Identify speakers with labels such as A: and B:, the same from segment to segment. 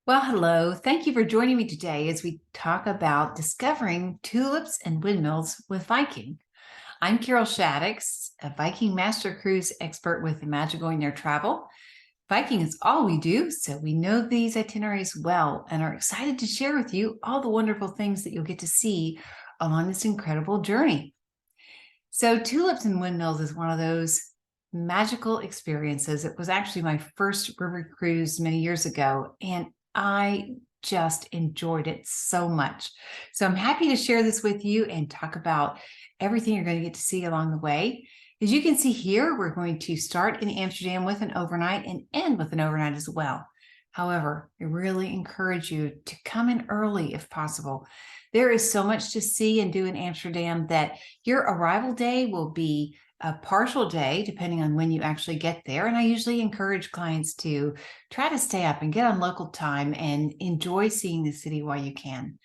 A: Well, hello. Thank you for joining me today as we talk about discovering tulips and windmills with Viking. I'm Carol Shaddix, a Viking master cruise expert with Imagineering Air Travel. Viking is all we do, so we know these itineraries well and are excited to share with you all the wonderful things that you'll get to see along this incredible journey. So, tulips and windmills is one of those magical experiences. It was actually my first river cruise many years ago, and I just enjoyed it so much. So, I'm happy to share this with you and talk about everything you're going to get to see along the way. As you can see here, we're going to start in Amsterdam with an overnight and end with an overnight as well. However, I really encourage you to come in early if possible. There is so much to see and do in Amsterdam that your arrival day will be a partial day, depending on when you actually get there. And I usually encourage clients to try to stay up and get on local time and enjoy seeing the city while you can.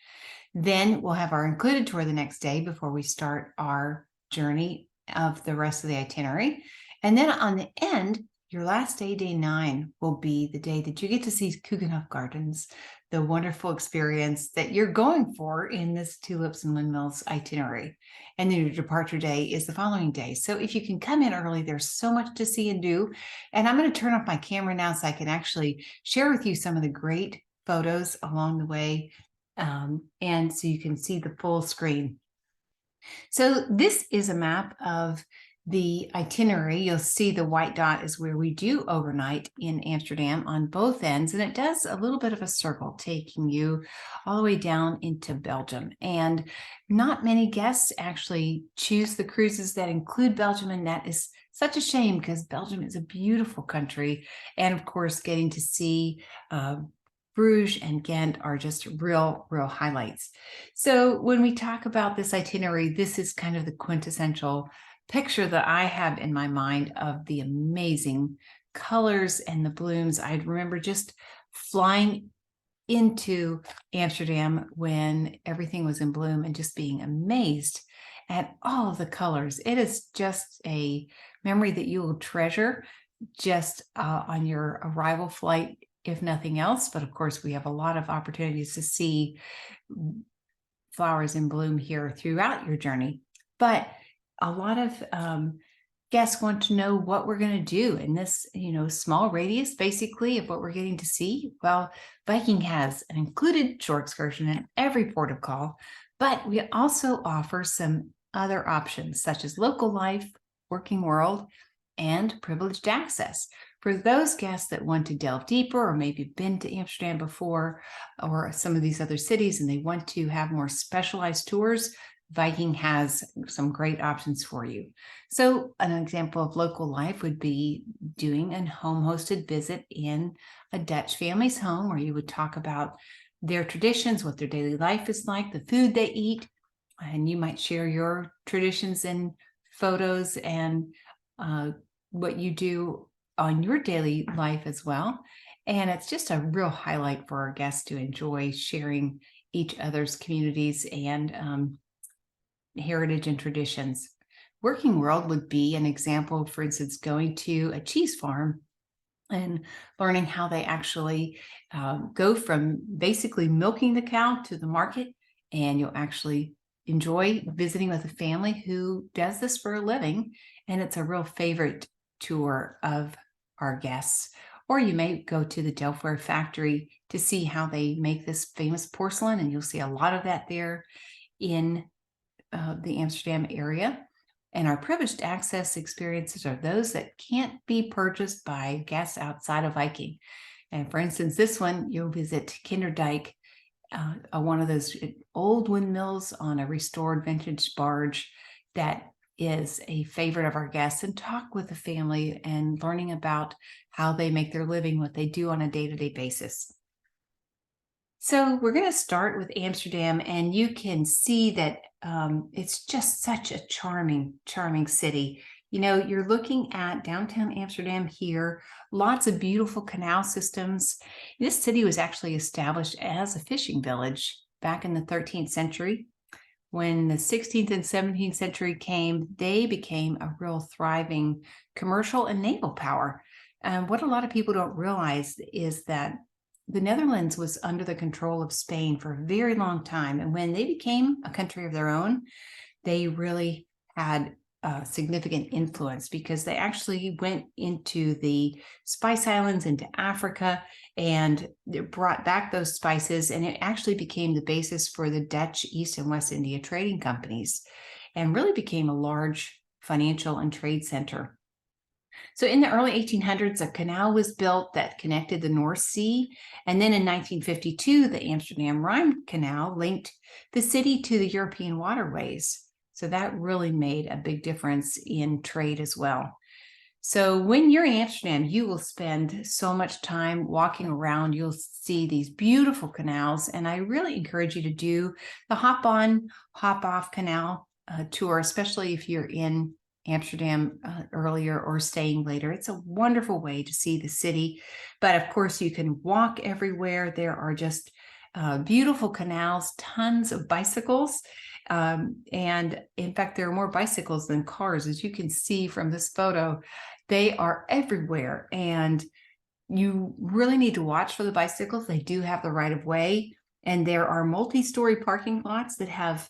A: Then we'll have our included tour the next day before we start our journey of the rest of the itinerary. And then on the end, your last day, day 9, will be the day that you get to see Keukenhof Gardens, the wonderful experience that you're going for in this Tulips and Windmills itinerary. And then your departure day is the following day. So if you can come in early, there's so much to see and do. And I'm going to turn off my camera now so I can actually share with you some of the great photos along the way. And so you can see the full screen. So this is a map of the itinerary. You'll see the white dot is where we do overnight in Amsterdam on both ends, and it does a little bit of a circle taking you all the way down into Belgium. And not many guests actually choose the cruises that include Belgium, and that is such a shame because Belgium is a beautiful country. And of course, getting to see Bruges and Ghent are just real highlights. So when we talk about this itinerary, this is kind of the quintessential picture that I have in my mind of the amazing colors and the blooms. I remember just flying into Amsterdam when everything was in bloom and just being amazed at all of the colors. It is just a memory that you will treasure just on your arrival flight, if nothing else. But of course, we have a lot of opportunities to see flowers in bloom here throughout your journey. But a lot of guests want to know what we're going to do in this, small radius, basically, of what we're getting to see. Well, Viking has an included shore excursion in every port of call, but we also offer some other options, such as local life, working world, and privileged access. For those guests that want to delve deeper or maybe been to Amsterdam before or some of these other cities and they want to have more specialized tours, Viking has some great options for you. So an example of local life would be doing a home-hosted visit in a Dutch family's home where you would talk about their traditions, what their daily life is like, the food they eat, and you might share your traditions and photos and what you do on your daily life as well. And it's just a real highlight for our guests to enjoy sharing each other's communities and heritage and traditions. Working world would be an example, for instance, going to a cheese farm and learning how they actually go from basically milking the cow to the market. And you'll actually enjoy visiting with a family who does this for a living. And it's a real favorite tour of our guests. Or you may go to the Delftware factory to see how they make this famous porcelain, and you'll see a lot of that there in the Amsterdam area. And our privileged access experiences are those that can't be purchased by guests outside of Viking. And for instance, this one, you'll visit Kinderdijk, one of those old windmills on a restored vintage barge that is a favorite of our guests, and talk with the family and learning about how they make their living, what they do on a day-to-day basis. So we're going to start with Amsterdam, and you can see that it's just such a charming city. You're looking at downtown Amsterdam here, lots of beautiful canal systems. This city was actually established as a fishing village back in the 13th century. When the 16th and 17th century came, they became a real thriving commercial and naval power. And what a lot of people don't realize is that the Netherlands was under the control of Spain for a very long time. And when they became a country of their own, they really had significant influence because they actually went into the Spice Islands, into Africa, and brought back those spices. And it actually became the basis for the Dutch East and West India trading companies and really became a large financial and trade center. So in the early 1800s, a canal was built that connected the North Sea. And then in 1952, the Amsterdam-Rhine Canal linked the city to the European waterways. So that really made a big difference in trade as well. So when you're in Amsterdam, you will spend so much time walking around. You'll see these beautiful canals. And I really encourage you to do the hop-on, hop-off canal tour, especially if you're in Amsterdam earlier or staying later. It's a wonderful way to see the city. But of course, you can walk everywhere. There are just beautiful canals, tons of bicycles. And in fact, there are more bicycles than cars, as you can see from this photo. They are everywhere, and you really need to watch for the bicycles. They do have the right of way, and there are multi-story parking lots that have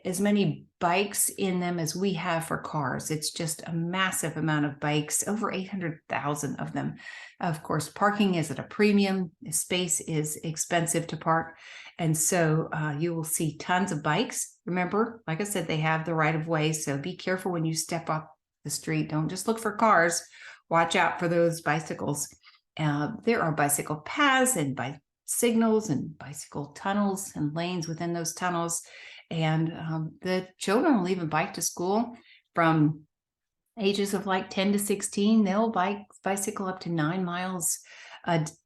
A: as many bikes in them as we have for cars. It's just a massive amount of bikes, over 800,000 of them. Of course, parking is at a premium. Space is expensive to park. And so you will see tons of bikes. Remember, like I said, they have the right of way. So be careful when you step off the street. Don't just look for cars. Watch out for those bicycles. There are bicycle paths and signals and bicycle tunnels and lanes within those tunnels. And the children will even bike to school from ages of like 10 to 16. They'll bicycle up to 9 miles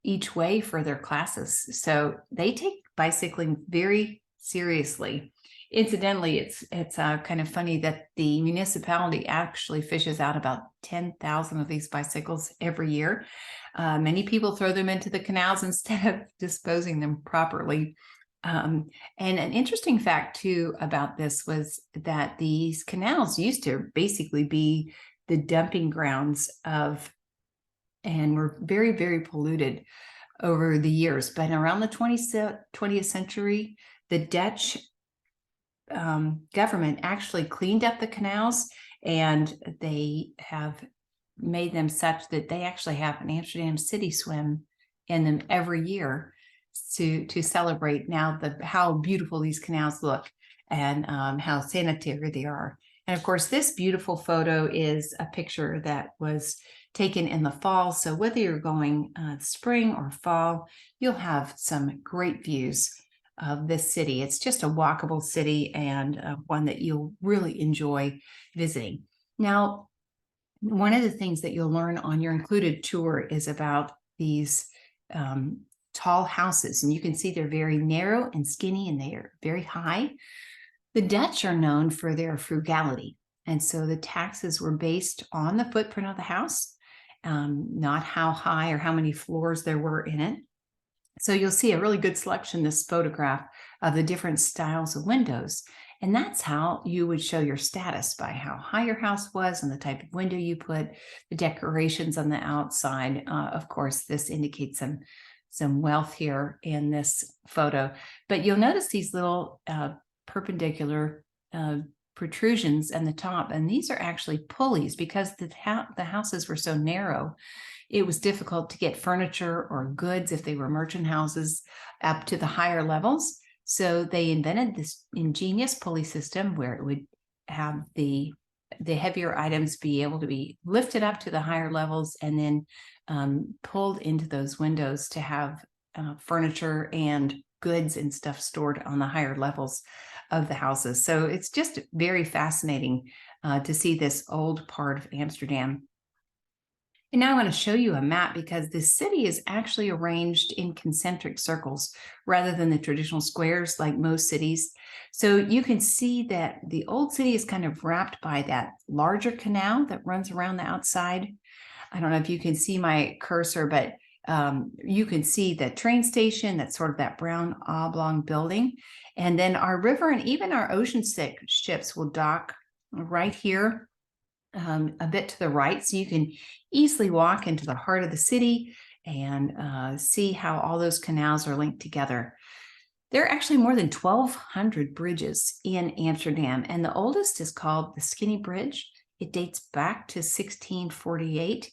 A: each way for their classes. So they take bicycling very seriously. Incidentally, it's kind of funny that the municipality actually fishes out about 10,000 of these bicycles every year. Many people throw them into the canals instead of disposing them properly. And an interesting fact, too, about this was that these canals used to basically be the dumping grounds and were very, very polluted over the years. But around the 20th century, the Dutch government actually cleaned up the canals, and they have made them such that they actually have an Amsterdam city swim in them every year to celebrate now how beautiful these canals look and how sanitary they are. And of course, this beautiful photo is a picture that was taken in the fall. So whether you're going spring or fall, you'll have some great views of this city. It's just a walkable city and one that you'll really enjoy visiting. Now, one of the things that you'll learn on your included tour is about these tall houses, and you can see they're very narrow and skinny, and they are very high. The Dutch are known for their frugality, and so the taxes were based on the footprint of the house, not how high or how many floors there were in it. So you'll see a really good selection in this photograph of the different styles of windows, and that's how you would show your status, by how high your house was and the type of window you put, the decorations on the outside. Of course, this indicates some wealth here in this photo, but you'll notice these little perpendicular protrusions in the top, and these are actually pulleys because the houses were so narrow. It was difficult to get furniture or goods, if they were merchant houses, up to the higher levels. So they invented this ingenious pulley system where it would have the heavier items be able to be lifted up to the higher levels and then pulled into those windows to have furniture and goods and stuff stored on the higher levels of the houses. So it's just very fascinating to see this old part of Amsterdam. And now I want to show you a map, because this city is actually arranged in concentric circles rather than the traditional squares like most cities. So you can see that the old city is kind of wrapped by that larger canal that runs around the outside. I don't know if you can see my cursor, but you can see the train station, that's sort of that brown oblong building. And then our river and even our ocean ships will dock right here, a bit to the right. So you can easily walk into the heart of the city and see how all those canals are linked together. There are actually more than 1,200 bridges in Amsterdam, and the oldest is called the Skinny Bridge. It dates back to 1648.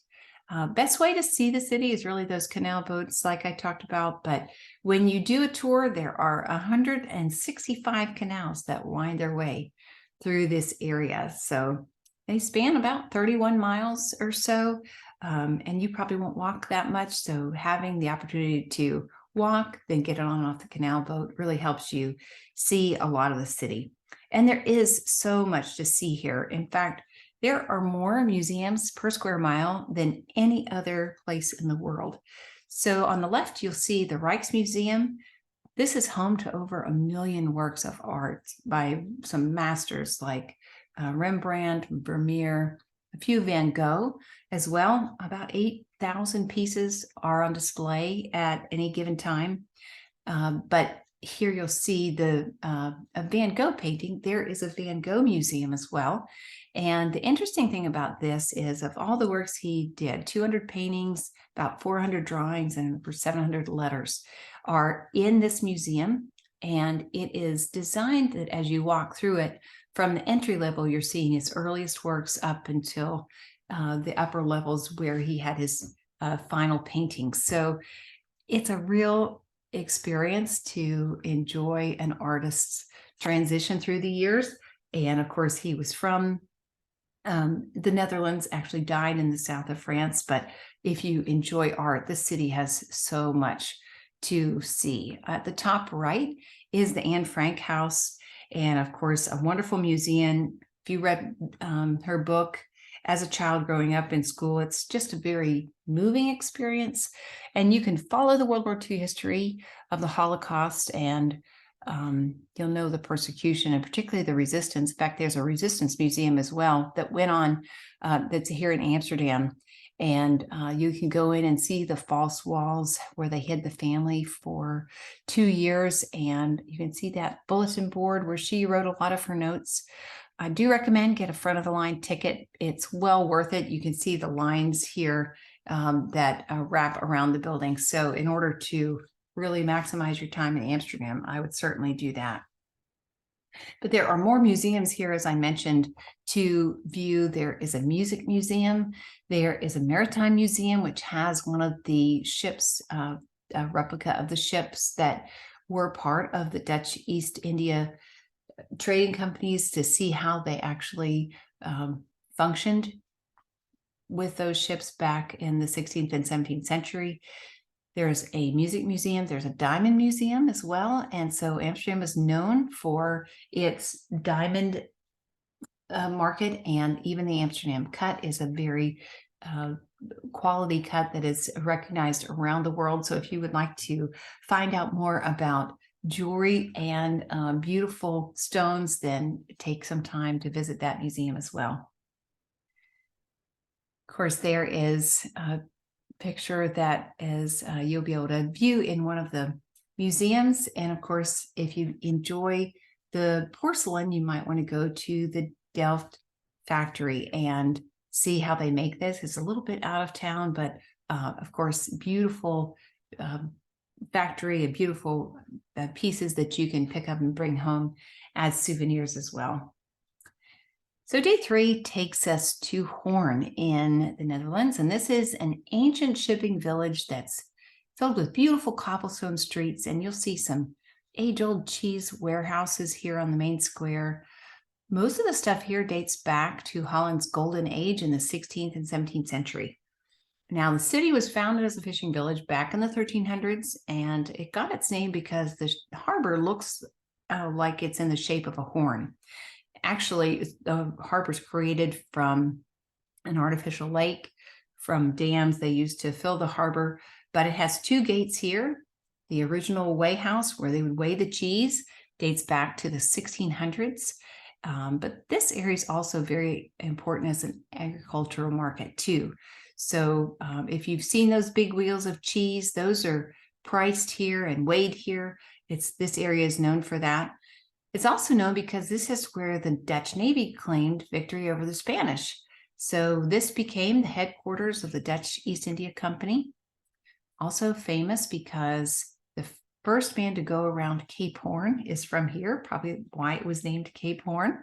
A: Best way to see the city is really those canal boats like I talked about, but when you do a tour, there are 165 canals that wind their way through this area. So they span about 31 miles or so, and you probably won't walk that much, so having the opportunity to walk, then get on and off the canal boat really helps you see a lot of the city. And there is so much to see here. In fact, there are more museums per square mile than any other place in the world. So on the left, you'll see the Rijksmuseum. This is home to over 1 million works of art by some masters like Rembrandt, Vermeer, a few Van Gogh as well. About 8,000 pieces are on display at any given time. But here you'll see a Van Gogh painting. There is a Van Gogh museum as well. And the interesting thing about this is of all the works he did, 200 paintings, about 400 drawings, and over 700 letters are in this museum. And it is designed that as you walk through it, from the entry level, you're seeing his earliest works up until the upper levels where he had his final paintings. So it's a real experience to enjoy an artist's transition through the years. And of course, he was from the Netherlands, actually died in the south of France. But if you enjoy art, the city has so much to see. At the top right is the Anne Frank House. And of course, a wonderful museum. If you read her book as a child growing up in school, it's just a very moving experience. And you can follow the World War II history of the Holocaust, and you'll know the persecution and particularly the resistance. In fact, there's a resistance museum as well that went on, that's here in Amsterdam. And you can go in and see the false walls where they hid the family for 2 years. And you can see that bulletin board where she wrote a lot of her notes. I do recommend get a front of the line ticket. It's well worth it. You can see the lines here that wrap around the building. So in order to really maximize your time in Amsterdam, I would certainly do that. But there are more museums here, as I mentioned, to view. There is a music museum. There is a maritime museum, which has one of the ships, a replica of the ships that were part of the Dutch East India trading companies, to see how they actually functioned with those ships back in the 16th and 17th century. There's a music museum. There's a diamond museum as well. And so Amsterdam is known for its diamond market, and even the Amsterdam cut is a very quality cut that is recognized around the world. So if you would like to find out more about jewelry and beautiful stones, then take some time to visit that museum as well. Of course, there is a picture that is you'll be able to view in one of the museums. And of course, if you enjoy the porcelain, you might want to go to the Delft factory and see how they make this. It's a little bit out of town, but of course, beautiful factory and beautiful pieces that you can pick up and bring home as souvenirs as well. So day 3 takes us to Hoorn in the Netherlands, and this is an ancient shipping village that's filled with beautiful cobblestone streets, and you'll see some age-old cheese warehouses here on the main square. Most of the stuff here dates back to Holland's golden age in the 16th and 17th century. Now, the city was founded as a fishing village back in the 1300s, and it got its name because the harbor looks like it's in the shape of a horn. Actually, the harbor's created from an artificial lake, from dams they used to fill the harbor, but it has 2 gates here. The original weigh house where they would weigh the cheese dates back to the 1600s. But this area is also very important as an agricultural market too. So if you've seen those big wheels of cheese, those are priced here and weighed here. This area is known for that. It's also known because this is where the Dutch Navy claimed victory over the Spanish. So this became the headquarters of the Dutch East India Company. Also famous because the first man to go around Cape Horn is from here, probably why it was named Cape Horn.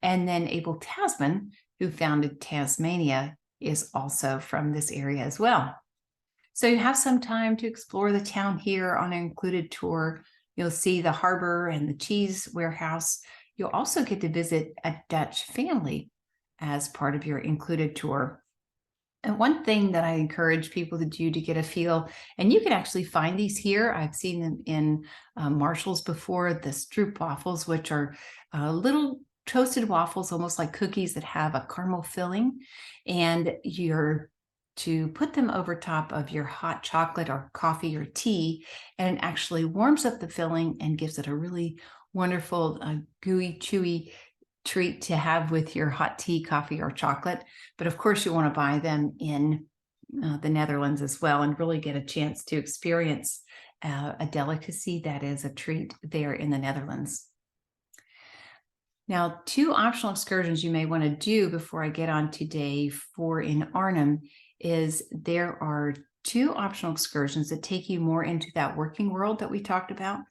A: And then Abel Tasman, who founded Tasmania, is also from this area as well. So you have some time to explore the town here on an included tour. You'll see the harbor and the cheese warehouse. You'll also get to visit a Dutch family as part of your included tour. And one thing that I encourage people to do to get a feel, and you can actually find these here. I've seen them in Marshall's before, the stroop waffles, which are little toasted waffles, almost like cookies that have a caramel filling. And you're to put them over top of your hot chocolate or coffee or tea, and it actually warms up the filling and gives it a really wonderful, gooey, chewy treat to have with your hot tea, coffee, or chocolate. But of course, you want to buy them in the Netherlands as well and really get a chance to experience a delicacy that is a treat there in the Netherlands. Now, two optional excursions you may want to do before I get on to day 4 in Arnhem is there are two optional excursions that take you more into that working world that we talked about.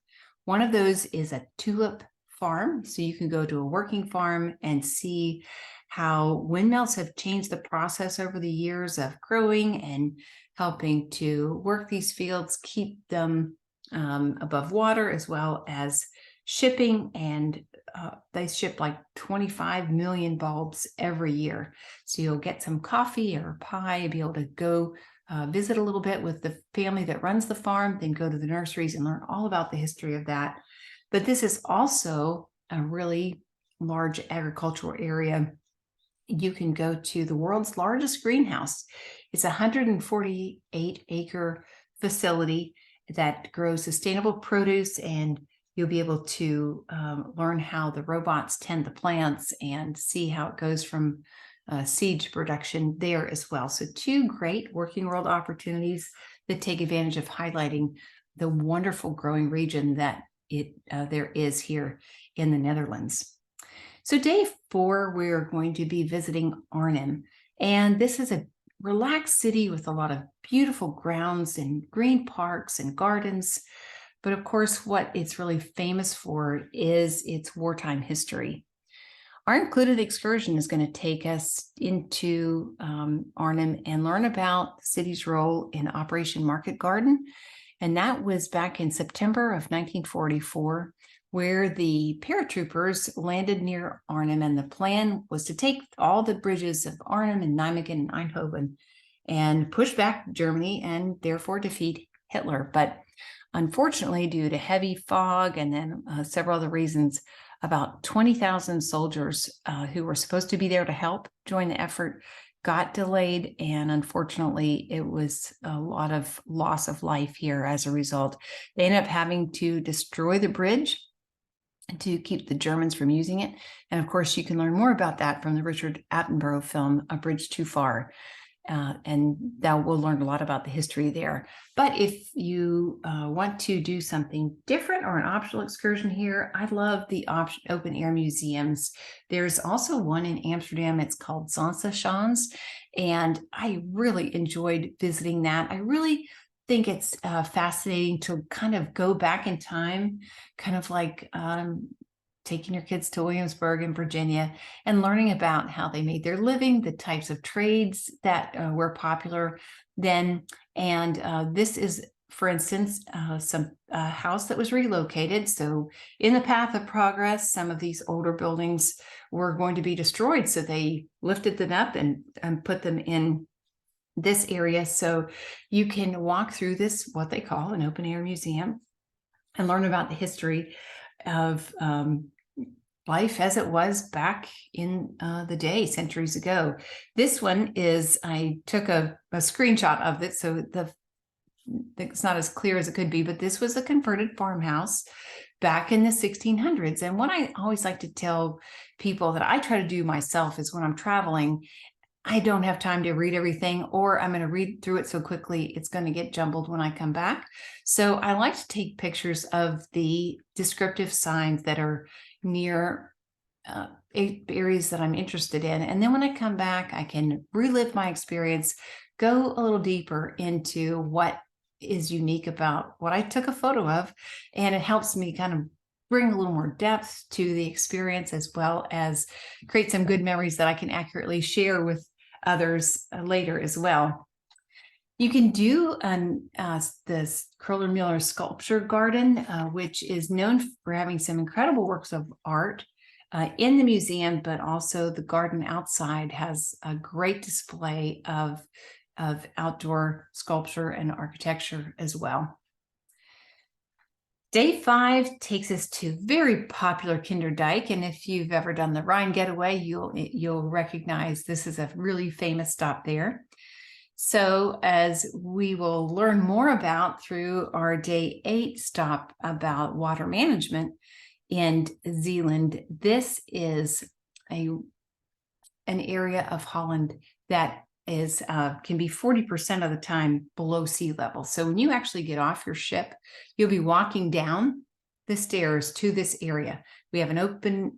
A: One of those is a tulip farm. So you can go to a working farm and see how windmills have changed the process over the years of growing and helping to work these fields, keep them above water, as well as shipping. And they ship like 25 million bulbs every year. So you'll get some coffee or pie, be able to go visit a little bit with the family that runs the farm, then go to the nurseries and learn all about the history of that. But this is also a really large agricultural area. You can go to the world's largest greenhouse. It's a 148-acre facility that grows sustainable produce, and you'll be able to learn how the robots tend the plants and see how it goes from seed to production there as well. So two great working world opportunities that take advantage of highlighting the wonderful growing region that there is here in the Netherlands. So day 4, we're going to be visiting Arnhem. And this is a relaxed city with a lot of beautiful grounds and green parks and gardens. But of course, what it's really famous for is its wartime history. Our included excursion is going to take us into Arnhem and learn about the city's role in Operation Market Garden. And that was back in September of 1944, where the paratroopers landed near Arnhem. And the plan was to take all the bridges of Arnhem and Nijmegen and Eindhoven and push back Germany and therefore defeat Hitler. But unfortunately, due to heavy fog and then several other reasons, about 20,000 soldiers who were supposed to be there to help join the effort got delayed, and unfortunately, it was a lot of loss of life here as a result. They ended up having to destroy the bridge to keep the Germans from using it. And of course, you can learn more about that from the Richard Attenborough film, A Bridge Too Far. And that we'll learn a lot about the history there. But if you want to do something different or an optional excursion here, I love the open air museums. There's also one in Amsterdam. It's called Zonsachans, and I really enjoyed visiting that. I really think it's fascinating to kind of go back in time, kind of like taking your kids to Williamsburg in Virginia and learning about how they made their living, the types of trades that were popular then. And this is, for instance, some house that was relocated. So in the path of progress, some of these older buildings were going to be destroyed. So they lifted them up and put them in this area. So you can walk through this, what they call an open air museum, and learn about the history of life as it was back in the day, centuries ago. This one is, I took a screenshot of it, so it's not as clear as it could be, but this was a converted farmhouse back in the 1600s. And what I always like to tell people that I try to do myself is when I'm traveling, I don't have time to read everything, or I'm going to read through it so quickly it's going to get jumbled when I come back. So I like to take pictures of the descriptive signs that are near areas that I'm interested in. And then when I come back, I can relive my experience, go a little deeper into what is unique about what I took a photo of, and it helps me kind of bring a little more depth to the experience, as well as create some good memories that I can accurately share with others later as well. You can do this Kröller-Müller Sculpture Garden, which is known for having some incredible works of art in the museum, but also the garden outside has a great display of outdoor sculpture and architecture as well. Day 5 takes us to very popular Kinderdijk, and if you've ever done the Rhine getaway, you'll recognize this is a really famous stop there. So as we will learn more about through our day 8 stop about water management in Zealand, this is an area of Holland that is can be 40% of the time below sea level. So when you actually get off your ship, you'll be walking down the stairs to this area. We have an open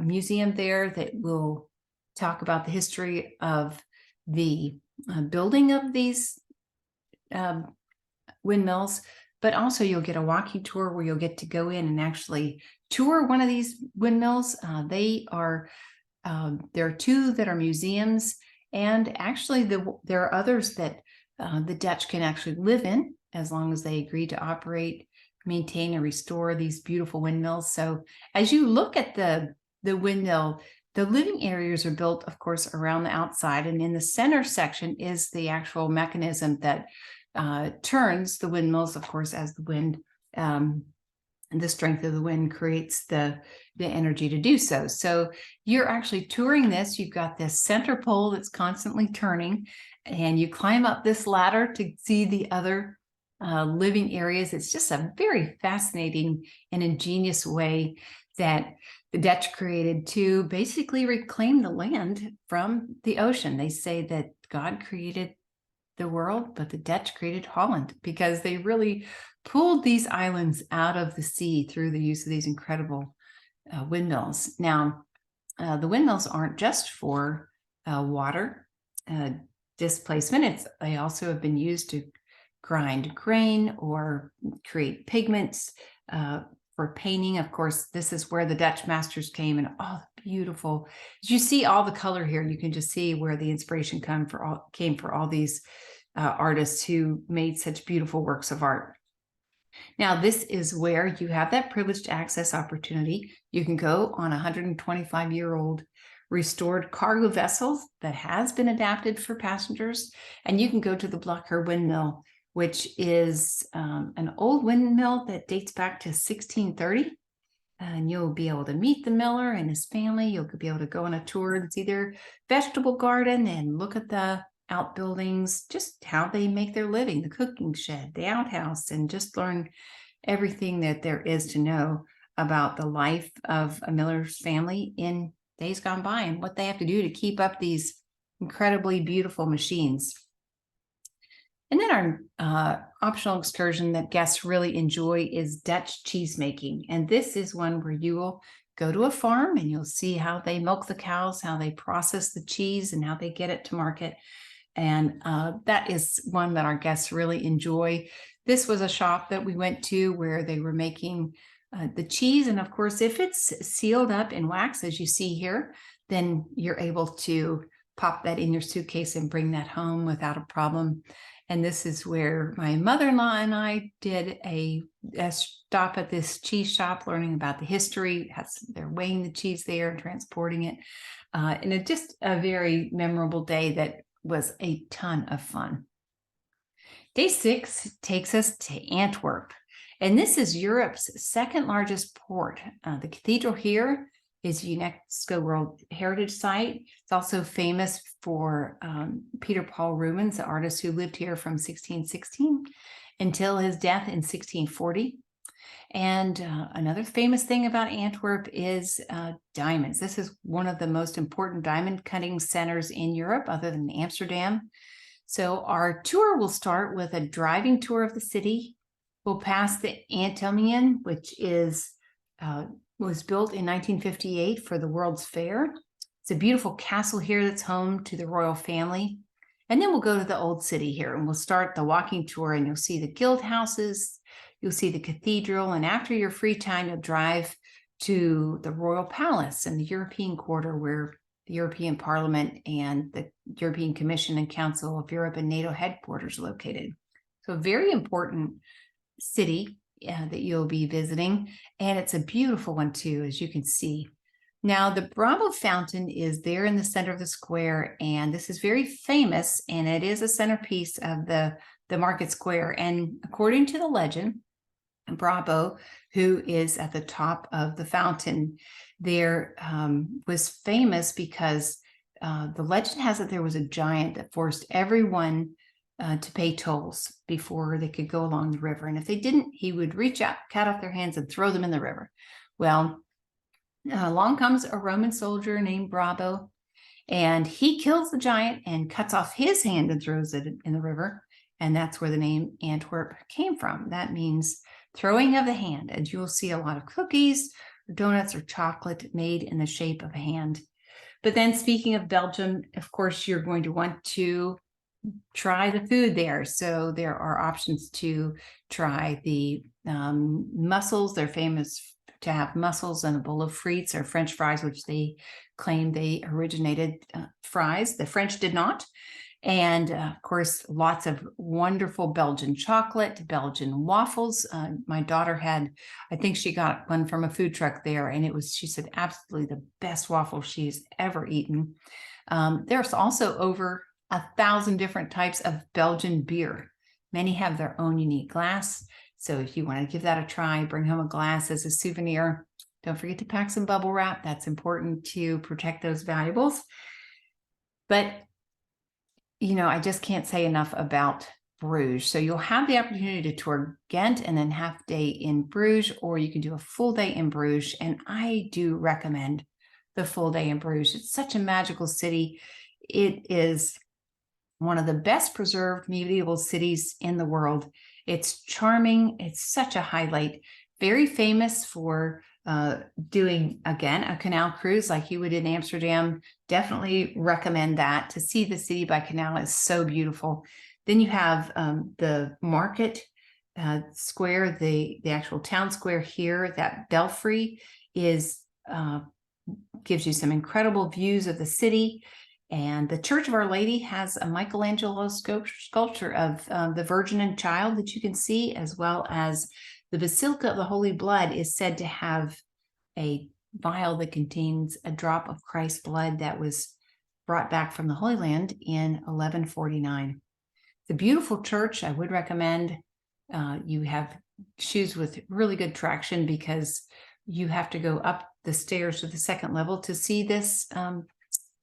A: museum there that will talk about the history of the building of these windmills, but also you'll get a walking tour where you'll get to go in and actually tour one of these windmills. There are 2 that are museums, and actually there are others that the Dutch can actually live in as long as they agree to operate, maintain, and restore these beautiful windmills. So as you look at the windmill, the living areas are built, of course, around the outside, and in the center section is the actual mechanism that turns the windmills, of course, as the wind and the strength of the wind creates the energy to do so. So you're actually touring this. You've got this center pole that's constantly turning, and you climb up this ladder to see the other living areas. It's just a very fascinating and ingenious way that the Dutch created to basically reclaim the land from the ocean. They say that God created the world, but the Dutch created Holland, because they really pulled these islands out of the sea through the use of these incredible windmills. Now, the windmills aren't just for water displacement. They also have been used to grind grain or create pigments for painting. Of course, this is where the Dutch masters came, and beautiful. As you see all the color here, you can just see where the inspiration came for all these artists who made such beautiful works of art. Now, this is where you have that privileged access opportunity. You can go on a 125-year-old restored cargo vessel that has been adapted for passengers, and you can go to the Blokker Windmill, which is an old windmill that dates back to 1630. And you'll be able to meet the miller and his family. You'll be able to go on a tour and see their vegetable garden and look at the outbuildings, just how they make their living, the cooking shed, the outhouse, and just learn everything that there is to know about the life of a miller's family in days gone by and what they have to do to keep up these incredibly beautiful machines. And then our optional excursion that guests really enjoy is Dutch cheese making. And this is one where you will go to a farm and you'll see how they milk the cows, how they process the cheese, and how they get it to market. And that is one that our guests really enjoy. This was a shop that we went to where they were making the cheese. And of course, if it's sealed up in wax, as you see here, then you're able to pop that in your suitcase and bring that home without a problem. And this is where my mother-in-law and I did a stop at this cheese shop, learning about the history. They're weighing the cheese there and transporting it. And it's just a very memorable day that was a ton of fun. Day 6 takes us to Antwerp. And this is Europe's second largest port. The cathedral here is a UNESCO World Heritage Site. It's also famous for Peter Paul Rubens, the artist who lived here from 1616 until his death in 1640. And another famous thing about Antwerp is diamonds. This is one of the most important diamond cutting centers in Europe, other than Amsterdam. So our tour will start with a driving tour of the city. We'll pass the Antomium, which was built in 1958 for the World's Fair. It's a beautiful castle here that's home to the royal family. And then we'll go to the old city here, and we'll start the walking tour, and you'll see the guild houses, you'll see the cathedral, and after your free time, you'll drive to the Royal Palace and the European Quarter, where the European Parliament and the European Commission and Council of Europe and NATO headquarters are located. So a very important city that you'll be visiting, and it's a beautiful one too, as you can see. Now, the Bravo Fountain is there in the center of the square, and this is very famous, and it is a centerpiece of the market square. And according to the legend, Bravo, who is at the top of the fountain there, was famous because the legend has it there was a giant that forced everyone to pay tolls before they could go along the river. And if they didn't, he would reach out, cut off their hands, and throw them in the river. Well, along comes a Roman soldier named Bravo, and he kills the giant and cuts off his hand and throws it in the river. And that's where the name Antwerp came from. That means throwing of the hand. And you will see a lot of cookies, or donuts, or chocolate made in the shape of a hand. But then, speaking of Belgium, of course, you're going to want to try the food there. So there are options to try the mussels. They're famous to have mussels and a bowl of frites, or French fries, which they claim they originated fries. The French did not. And of course, lots of wonderful Belgian chocolate, Belgian waffles. My daughter had, I think she got one from a food truck there, and it was, she said, absolutely the best waffle she's ever eaten. There's also over 1,000 different types of Belgian beer. Many have their own unique glass. So if you want to give that a try, bring home a glass as a souvenir. Don't forget to pack some bubble wrap. That's important to protect those valuables. But, you know, I just can't say enough about Bruges. So you'll have the opportunity to tour Ghent and then half day in Bruges, or you can do a full day in Bruges. And I do recommend the full day in Bruges. It's such a magical city. It is one of the best preserved medieval cities in the world. It's charming. It's such a highlight. Very famous for doing, again, a canal cruise like you would in Amsterdam. Definitely recommend that. To see the city by canal is so beautiful. Then you have the market square, the actual town square here. That belfry is gives you some incredible views of the city. And the Church of Our Lady has a Michelangelo sculpture of the Virgin and Child that you can see, as well as the Basilica of the Holy Blood is said to have a vial that contains a drop of Christ's blood that was brought back from the Holy Land in 1149. The beautiful church, I would recommend. You have shoes with really good traction because you have to go up the stairs to the second level to see this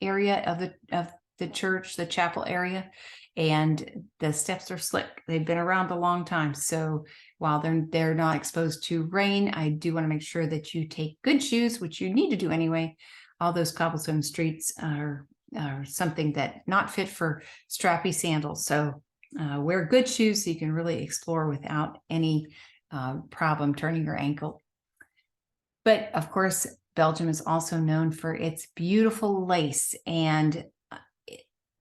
A: area of the church, the chapel area, and the steps are slick. They've been around a long time. So while they're not exposed to rain, I do want to make sure that you take good shoes, which you need to do anyway. All those cobblestone streets are something that not fit for strappy sandals. So wear good shoes so you can really explore without any problem turning your ankle. But of course, Belgium is also known for its beautiful lace. And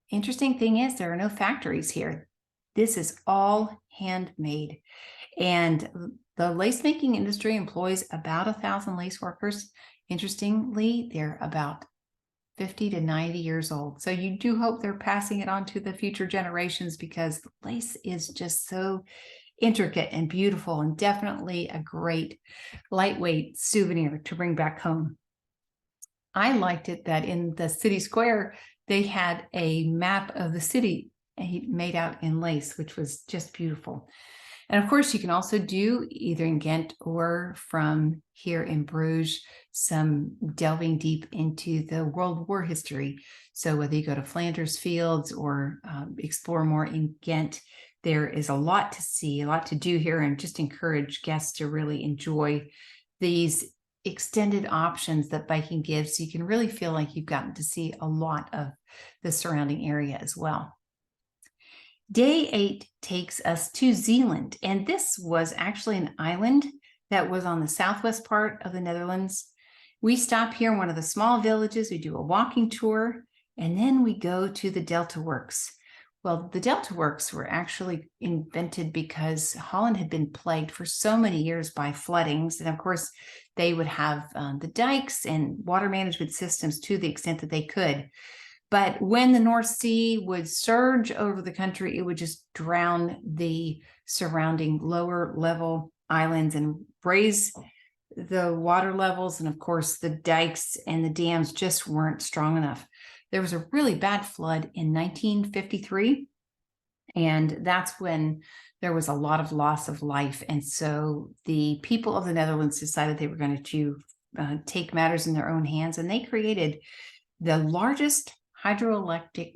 A: interesting thing is, there are no factories here. This is all handmade. And the lace making industry employs about 1,000 lace workers. Interestingly, they're about 50 to 90 years old. So you do hope they're passing it on to the future generations, because lace is just so intricate and beautiful, and definitely a great lightweight souvenir to bring back home. I liked it that in the city square, they had a map of the city made out in lace, which was just beautiful. And of course, you can also do, either in Ghent or from here in Bruges, some delving deep into the World War history. So whether you go to Flanders Fields or explore more in Ghent, there is a lot to see, a lot to do here, and just encourage guests to really enjoy these extended options that biking gives. So you can really feel like you've gotten to see a lot of the surrounding area as well. Day 8 takes us to Zeeland, and this was actually an island that was on the southwest part of the Netherlands. We stop here in one of the small villages, we do a walking tour, and then we go to the Delta Works, Well, the delta works were actually invented because Holland had been plagued for so many years by floodings. And of course, they would have the dikes and water management systems to the extent that they could. But when the North Sea would surge over the country, it would just drown the surrounding lower level islands and raise the water levels. And of course, the dikes and the dams just weren't strong enough. There was a really bad flood in 1953, and that's when there was a lot of loss of life. And so the people of the Netherlands decided they were going to take matters in their own hands, and they created the largest hydroelectric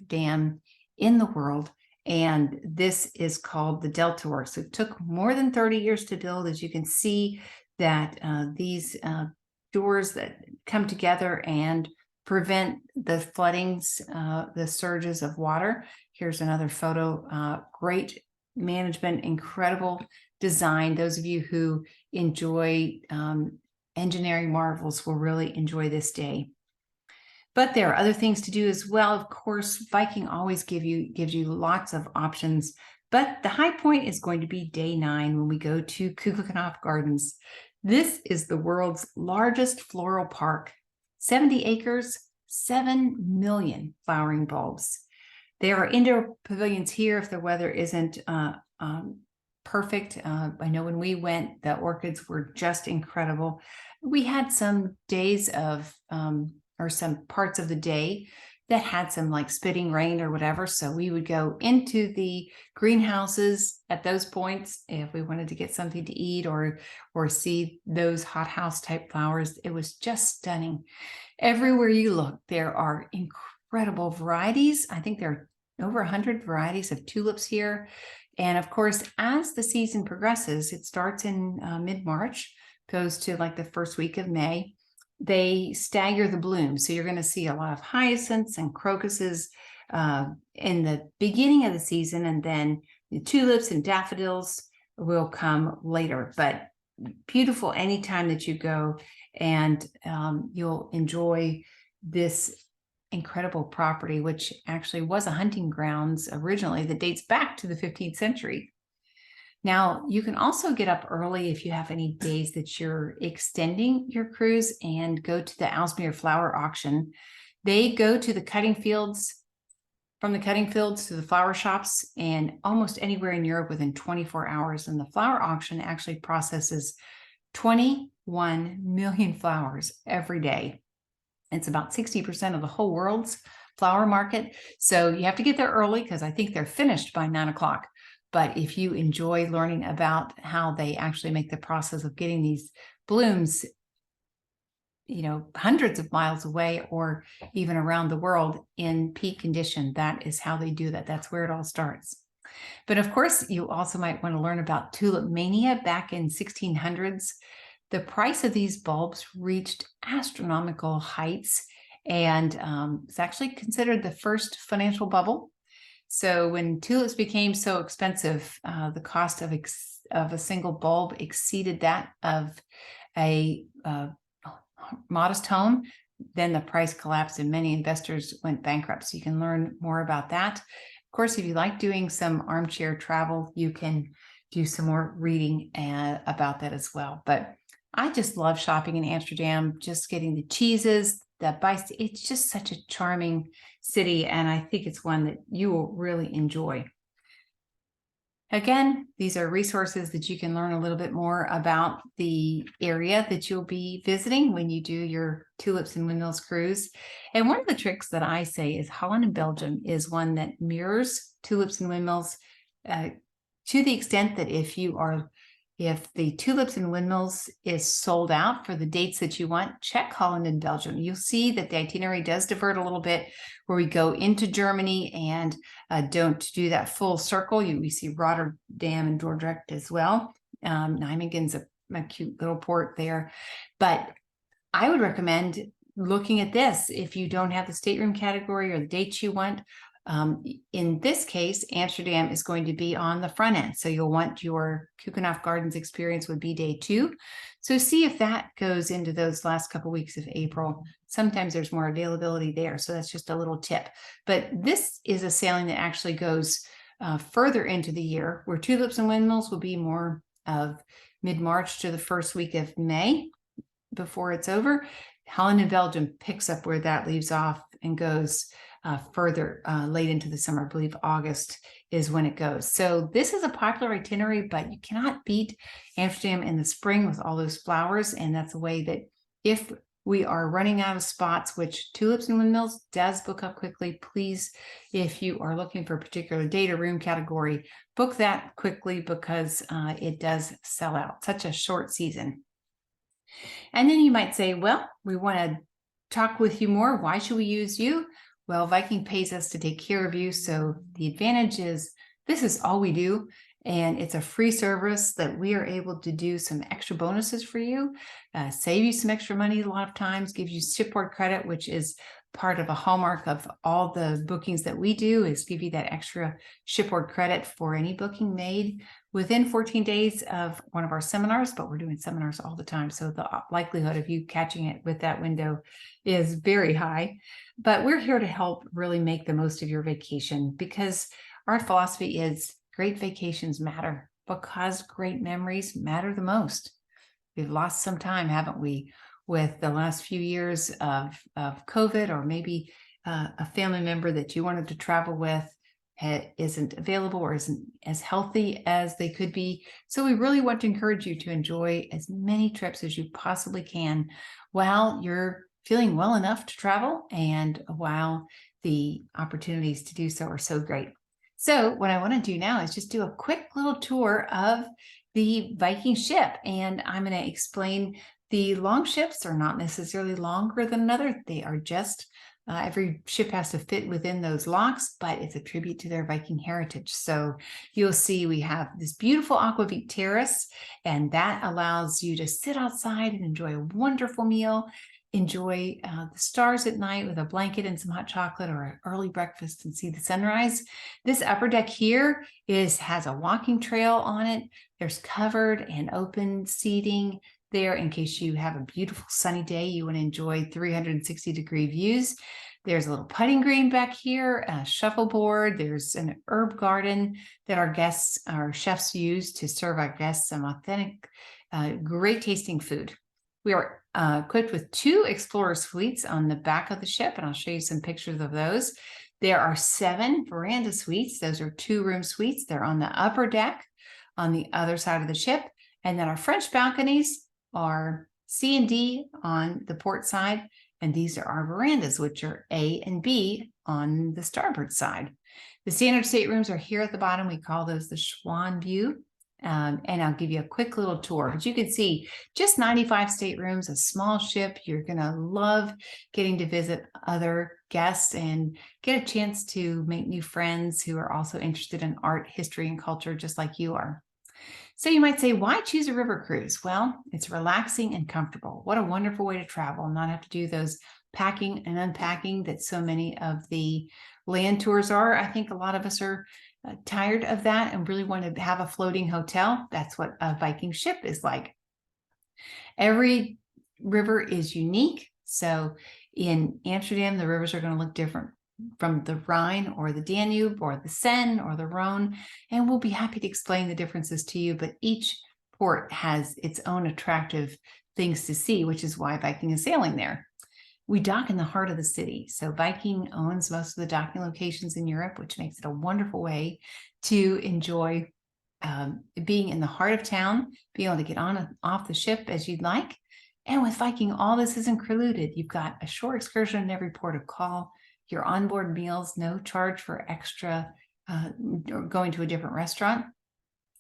A: dam in the world. And this is called the Delta Works. It took more than 30 years to build. As you can see that these doors that come together and prevent the floodings, the surges of water. Here's another photo. Great management, incredible design. Those of you who enjoy engineering marvels will really enjoy this day. But there are other things to do as well. Of course, Viking always gives you lots of options. But the high point is going to be day 9 when we go to Keukenhof Gardens. This is the world's largest floral park. 70 acres, 7 million flowering bulbs. There are indoor pavilions here if the weather isn't perfect. I know when we went, the orchids were just incredible. We had some days of, or some parts of the day that had some like spitting rain or whatever. So we would go into the greenhouses at those points if we wanted to get something to eat or see those hothouse type flowers. It was just stunning. Everywhere you look, there are incredible varieties. I think there are over 100 varieties of tulips here. And of course, as the season progresses, it starts in mid-March, goes to like the first week of May. They stagger the bloom. So you're going to see a lot of hyacinths and crocuses in the beginning of the season, and then the tulips and daffodils will come later. But beautiful anytime that you go, and you'll enjoy this incredible property, which actually was a hunting grounds originally that dates back to the 15th century. Now, you can also get up early if you have any days that you're extending your cruise and go to the Aalsmeer flower auction. They go to the cutting fields, from the cutting fields to the flower shops, and almost anywhere in Europe within 24 hours. And the flower auction actually processes 21 million flowers every day. It's about 60% of the whole world's flower market. So you have to get there early because I think they're finished by 9 o'clock. But if you enjoy learning about how they actually make the process of getting these blooms, you know, hundreds of miles away or even around the world in peak condition, that is how they do that. That's where it all starts. But of course, you also might want to learn about tulip mania back in 1600s. The price of these bulbs reached astronomical heights, and it's actually considered the first financial bubble. So when tulips became so expensive, the cost of a single bulb exceeded that of a modest home. Then the price collapsed and many investors went bankrupt. So you can learn more about that. Of course, if you like doing some armchair travel, you can do some more reading about that as well. But I just love shopping in Amsterdam, just getting the cheeses, the bites. It's just such a charming city, and I think it's one that you will really enjoy. Again, these are resources that you can learn a little bit more about the area that you'll be visiting when you do your Tulips and Windmills cruise. And one of the tricks that I say is Holland Belgium is one that mirrors Tulips and Windmills to the extent that if the Tulips and Windmills is sold out for the dates that you want, check Holland and Belgium. You'll see that the itinerary does divert a little bit, where we go into Germany and don't do that full circle. We see Rotterdam and Dordrecht as well. Nijmegen's a cute little port there. But I would recommend looking at this if you don't have the stateroom category or the dates you want. In this case, Amsterdam is going to be on the front end. So you'll want your Keukenhof Gardens experience would be day 2. So see if that goes into those last couple weeks of April. Sometimes there's more availability there. So that's just a little tip. But this is a sailing that actually goes further into the year, where Tulips and Windmills will be more of mid-March to the first week of May before it's over. Holland Belgium picks up where that leaves off and goes further late into the summer. I believe August is when it goes. So this is a popular itinerary, but you cannot beat Amsterdam in the spring with all those flowers. And that's a way that if we are running out of spots, which Tulips and Windmills does book up quickly, please, if you are looking for a particular date or room category, book that quickly because it does sell out. Such a short season. And then you might say, well, we want to talk with you more. Why should we use you? Well, Viking pays us to take care of you. So the advantage is this is all we do. And it's a free service that we are able to do some extra bonuses for you, save you some extra money a lot of times, give you shipboard credit, which is part of a hallmark of all the bookings that we do, is give you that extra shipboard credit for any booking made within 14 days of one of our seminars, but we're doing seminars all the time. So the likelihood of you catching it with that window is very high. But we're here to help really make the most of your vacation, because our philosophy is great vacations matter because great memories matter the most. We've lost some time, haven't we, with the last few years of COVID, or maybe a family member that you wanted to travel with isn't available or isn't as healthy as they could be. So we really want to encourage you to enjoy as many trips as you possibly can while you're feeling well enough to travel and while the opportunities to do so are so great. So what I want to do now is just do a quick little tour of the Viking ship, and I'm going to explain the long ships are not necessarily longer than another. They are just every ship has to fit within those locks, but it's a tribute to their Viking heritage. So you'll see we have this beautiful aquavit terrace, and that allows you to sit outside and enjoy a wonderful meal, enjoy the stars at night with a blanket and some hot chocolate, or an early breakfast and see the sunrise. This upper deck here has a walking trail on it. There's covered and open seating there in case you have a beautiful sunny day you want to enjoy 360-degree views. There's a little putting green back here, a shuffleboard. There's an herb garden that our chefs use to serve our guests some authentic, great tasting food. We are equipped with 2 Explorer suites on the back of the ship, and I'll show you some pictures of those. There are 7 veranda suites. Those are 2-room suites. They're on the upper deck on the other side of the ship. And then our French balconies are C and D on the port side, and these are our verandas, which are A and B on the starboard side. The standard staterooms are here at the bottom. We call those the Swan View. And I'll give you a quick little tour. But you can see just 95 staterooms, a small ship. You're going to love getting to visit other guests and get a chance to make new friends who are also interested in art, history, and culture, just like you are. So you might say, why choose a river cruise? Well, it's relaxing and comfortable. What a wonderful way to travel and not have to do those packing and unpacking that so many of the land tours are. I think a lot of us are tired of that and really want to have a floating hotel. That's what a Viking ship is like. Every river is unique. So in Amsterdam, the rivers are going to look different from the Rhine or the Danube or the Seine or the Rhone, and we'll be happy to explain the differences to you, but each port has its own attractive things to see, which is why Viking is sailing there. We dock in the heart of the city. So Viking owns most of the docking locations in Europe, which makes it a wonderful way to enjoy being in the heart of town, being able to get on and off the ship as you'd like. And with Viking, all this is included. You've got a shore excursion in every port of call, your onboard meals, no charge for extra going to a different restaurant.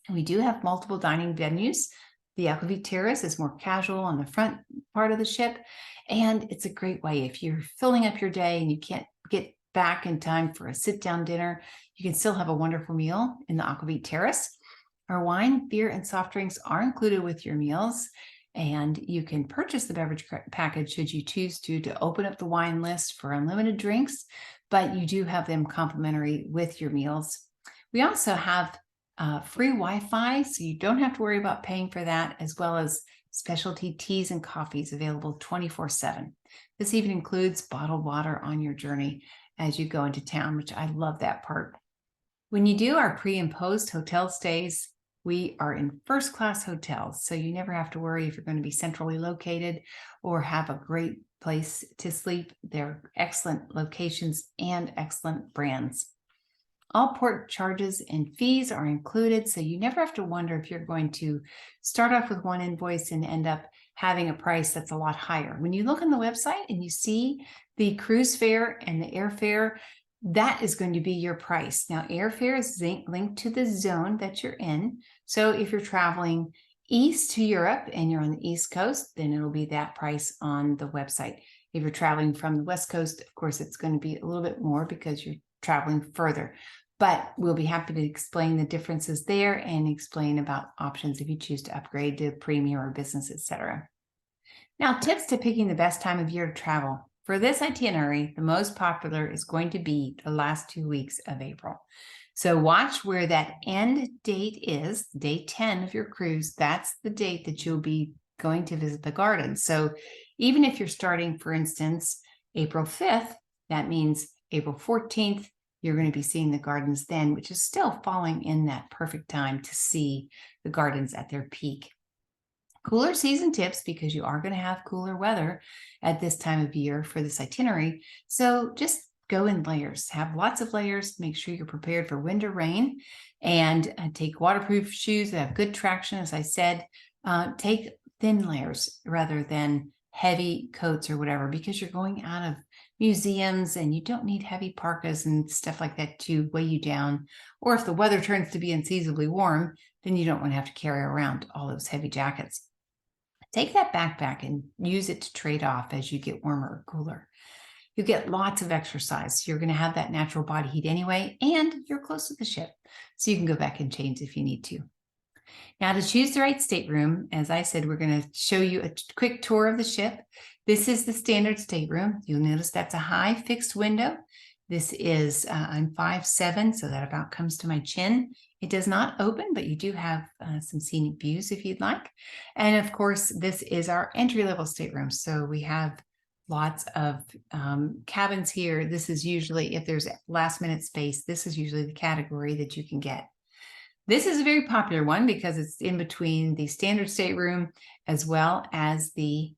A: And we do have multiple dining venues. The aquavit terrace is more casual on the front part of the ship. And it's a great way if you're filling up your day and you can't get back in time for a sit-down dinner, you can still have a wonderful meal in the aquavit terrace. Our wine, beer, and soft drinks are included with your meals. And you can purchase the beverage package should you choose to open up the wine list for unlimited drinks, but you do have them complimentary with your meals. We also have free Wi-Fi, so you don't have to worry about paying for that, as well as specialty teas and coffees available 24/7. This even includes bottled water on your journey as you go into town, which I love that part. When you do our pre and post hotel stays, we are in first class hotels, so you never have to worry if you're going to be centrally located or have a great place to sleep. They're excellent locations and excellent brands. All port charges and fees are included, so you never have to wonder if you're going to start off with one invoice and end up having a price that's a lot higher. When you look on the website and you see the cruise fare and the airfare, that is going to be your price. Now, airfare is linked to the zone that you're in. So if you're traveling east to Europe and you're on the East Coast, then it'll be that price on the website. If you're traveling from the West Coast, of course, it's going to be a little bit more because you're traveling further. But we'll be happy to explain the differences there and explain about options if you choose to upgrade to premium or business, etc. Now, tips to picking the best time of year to travel. For this itinerary, the most popular is going to be the last 2 weeks of April. So watch where that end date is, day 10 of your cruise. That's the date that you'll be going to visit the gardens. So even if you're starting, for instance, April 5th, that means April 14th, you're going to be seeing the gardens then, which is still falling in that perfect time to see the gardens at their peak. Cooler season tips, because you are going to have cooler weather at this time of year for this itinerary. So just go in layers, have lots of layers, make sure you're prepared for wind or rain, and take waterproof shoes that have good traction. As I said, take thin layers rather than heavy coats or whatever, because you're going out of museums and you don't need heavy parkas and stuff like that to weigh you down. Or if the weather turns to be unseasonably warm, then you don't want to have to carry around all those heavy jackets. Take that backpack and use it to trade off as you get warmer or cooler. You get lots of exercise. You're going to have that natural body heat anyway, and you're close to the ship, so you can go back and change if you need to. Now, to choose the right stateroom, as I said, we're going to show you a quick tour of the ship. This is the standard stateroom. You'll notice that's a high fixed window. This is, I'm 5'7", so that about comes to my chin. It does not open, but you do have some scenic views if you'd like. And of course, this is our entry-level stateroom. So we have lots of cabins here. This is usually, if there's last-minute space, this is usually the category that you can get. This is a very popular one because it's in between the standard stateroom as well as the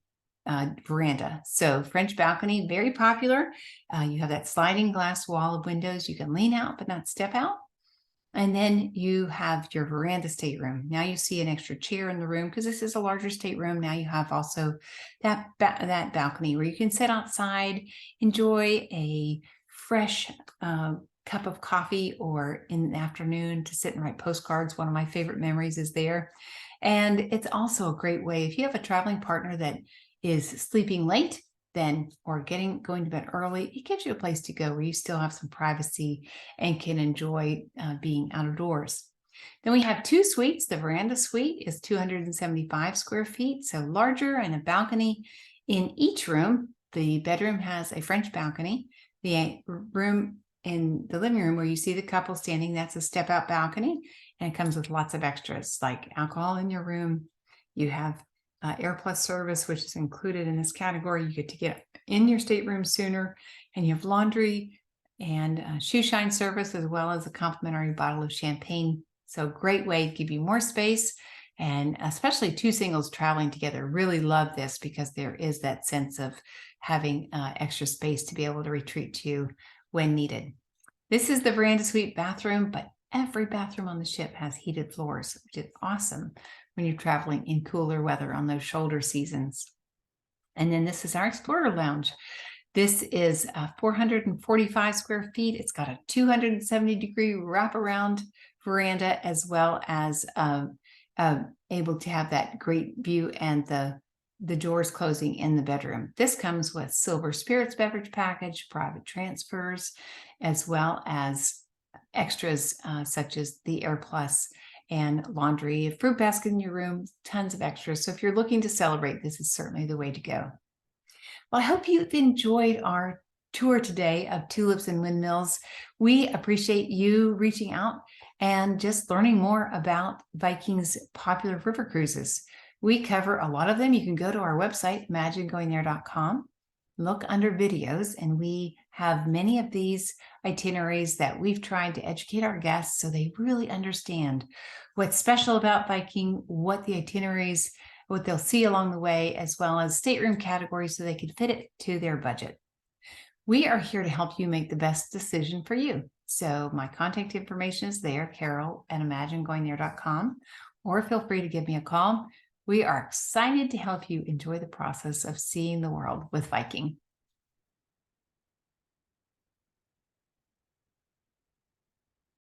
A: veranda. So French balcony, very popular. You have that sliding glass wall of windows. You can lean out but not step out. And then you have your veranda stateroom. Now you see an extra chair in the room because this is a larger stateroom. Now you have also that balcony where you can sit outside, enjoy a fresh cup of coffee, or in the afternoon to sit and write postcards. One of my favorite memories is there. And it's also a great way if you have a traveling partner that is sleeping late then or going to bed early, it gives you a place to go where you still have some privacy and can enjoy being outdoors. Then we have 2 suites. The veranda suite is 275 square feet, so larger, and a balcony in each room. The bedroom has a French balcony. The room in the living room where you see the couple standing, that's a step-out balcony, and it comes with lots of extras like alcohol in your room. You have AirPlus service, which is included in this category. You get to get in your stateroom sooner, and you have laundry and shoe shine service, as well as a complimentary bottle of champagne. So great way to give you more space, and especially 2 singles traveling together really love this because there is that sense of having extra space to be able to retreat to when needed. This is the veranda suite bathroom, but every bathroom on the ship has heated floors, which is awesome when you're traveling in cooler weather on those shoulder seasons. And then this is our Explorer Lounge. This is 445 square feet. It's got a 270-degree wraparound veranda, as well as able to have that great view and the doors closing in the bedroom. This comes with silver spirits beverage package, private transfers, as well as extras such as the AirPlus and laundry, a fruit basket in your room, tons of extras. So if you're looking to celebrate, this is certainly the way to go. Well, I hope you've enjoyed our tour today of Tulips and Windmills. We appreciate you reaching out and just learning more about Viking's popular river cruises. We cover a lot of them. You can go to our website, imaginegoingthere.com, look under videos, and we have many of these itineraries that we've tried to educate our guests so they really understand what's special about Viking, what the itineraries, what they'll see along the way, as well as stateroom categories so they can fit it to their budget. We are here to help you make the best decision for you. So my contact information is there, carol@imaginegoingthere.com, or feel free to give me a call. We are excited to help you enjoy the process of seeing the world with Viking.